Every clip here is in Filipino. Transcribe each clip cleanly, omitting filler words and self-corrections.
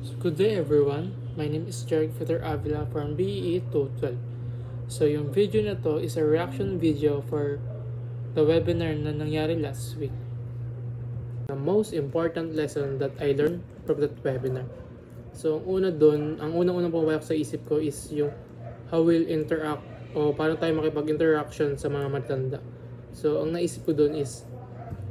So good day everyone, my name is Jeric Peter Avila from BEE 212. So yung video na to is a reaction video for the webinar na nangyari last week. The most important lesson that I learned from that webinar. So ang unang pumapasok sa isip ko is yung how we'll interact o paano tayo makipag-interaction sa mga matanda. So ang naisip ko doon is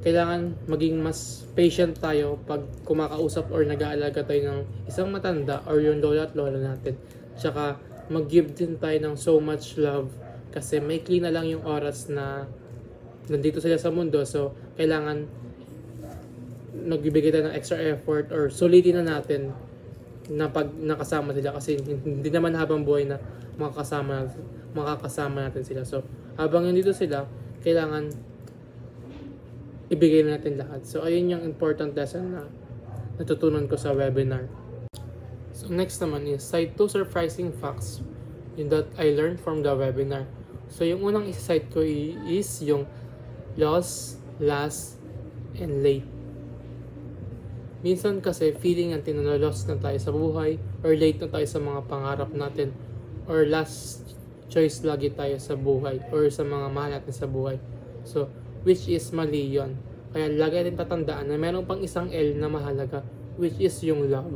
kailangan maging mas patient tayo pag kumakausap or nag-aalaga tayo ng isang matanda or yung lola at lola natin. Tsaka mag-give din tayo ng so much love kasi maikli na lang yung oras na nandito sila sa mundo. So kailangan nagbibigay tayo ng extra effort or sulitin na natin na pag nakasama sila kasi hindi naman habang buhay na makakasama natin sila. So habang nandito sila, kailangan ibigay natin lahat. So, ayun yung important lesson na natutunan ko sa webinar. So, next naman is cite 2 surprising facts that I learned from the webinar. So, yung unang isa-cite ko is yung lost, last, and late. Minsan kasi feeling natin na lost na tayo sa buhay or late na tayo sa mga pangarap natin or last choice lagi tayo sa buhay or sa mga mahal natin sa buhay. So, which is mali yun. Kaya lagi natin tatandaan na meron pang isang L na mahalaga, which is yung love.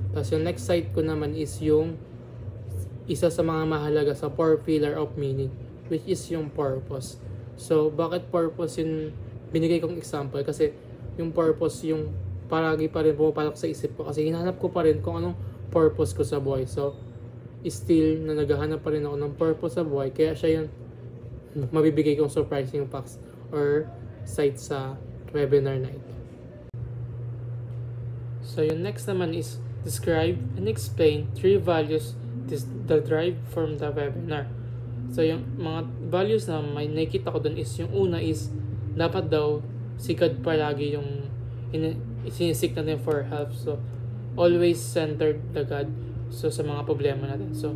Tapos yung next site ko naman is yung isa sa mga mahalaga sa 4 pillar of meaning, which is yung purpose. So, bakit purpose yung binigay kong example? Kasi yung purpose yung palagi pa rin pumapalok sa isip ko kasi hinahanap ko pa rin kung anong purpose ko sa buhay. So, still na naghahanap pa rin ako ng purpose sa buhay. Kaya siya yung mabibigay kong surprising facts or site sa webinar na ito. So yung next naman is describe and explain 3 values that drive from the webinar. So yung mga values na may nakita ko dun is yung una is dapat daw si God palagi yung sinisik natin for help. So always centered the God sa mga problema natin. So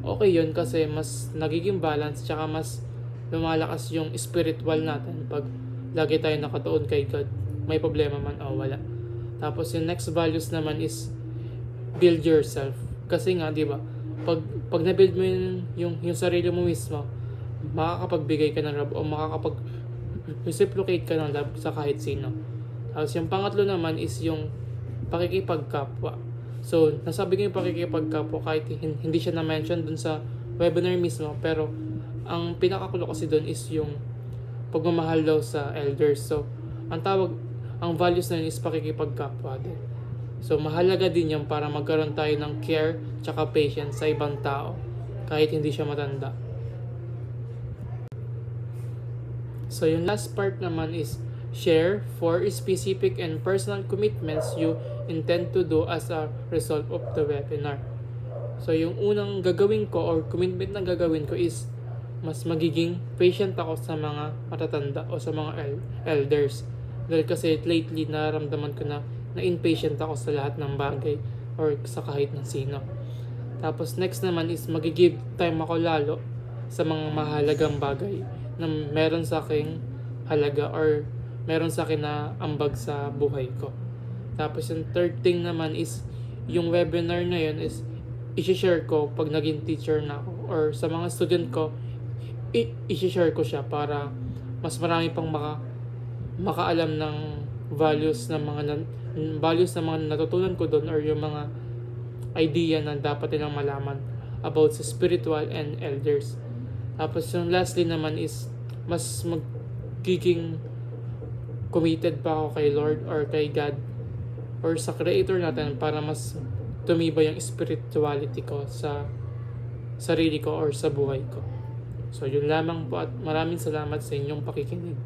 okay yun kasi mas nagiging balance tsaka mas lumalakas yung spiritual natin pag lagi tayo nakatuon kay God. May problema man o wala. Tapos yung next values naman is build yourself. Kasi nga, di ba? Pag na-build mo yung sarili mo mismo, makakapagbigay ka ng love o makakapag-reciprocate ka ng love sa kahit sino. Tapos yung pangatlo naman is yung pakikipagkapwa. So, nasabi ko yung pakikipagkapwa kahit hindi siya na-mention dun sa webinar mismo, pero ang pinakakulo kasi doon is yung pagmamahal daw sa elders. So, ang values na yun is pakikipagkapwa din. So, mahalaga din yan para magkaroon tayo ng care tsaka patience sa ibang tao kahit hindi siya matanda. So, yung last part naman is share 4 specific and personal commitments you intend to do as a result of the webinar. So, yung unang gagawin ko or commitment na gagawin ko is mas magiging patient ako sa mga matatanda o sa mga elders. Dahil kasi lately nararamdaman ko na impatient ako sa lahat ng bagay or sa kahit ng sino. Tapos next naman is magigive time ako lalo sa mga mahalagang bagay na meron sa aking halaga or meron sa akin na ambag sa buhay ko. Tapos yung third thing naman is yung webinar na yun is i-share ko pag naging teacher na ako or sa mga student ko i-share ko siya para mas marami pang makaalam ng values na mga natutunan ko doon or yung mga idea na dapat nilang malaman about sa spiritual and elders. Tapos yung lastly naman is mas magiging committed pa ako kay Lord or kay God or sa Creator natin para mas tumibay yung spirituality ko sa sarili ko or sa buhay ko. So yun lamang po at maraming salamat sa inyong pakikinig.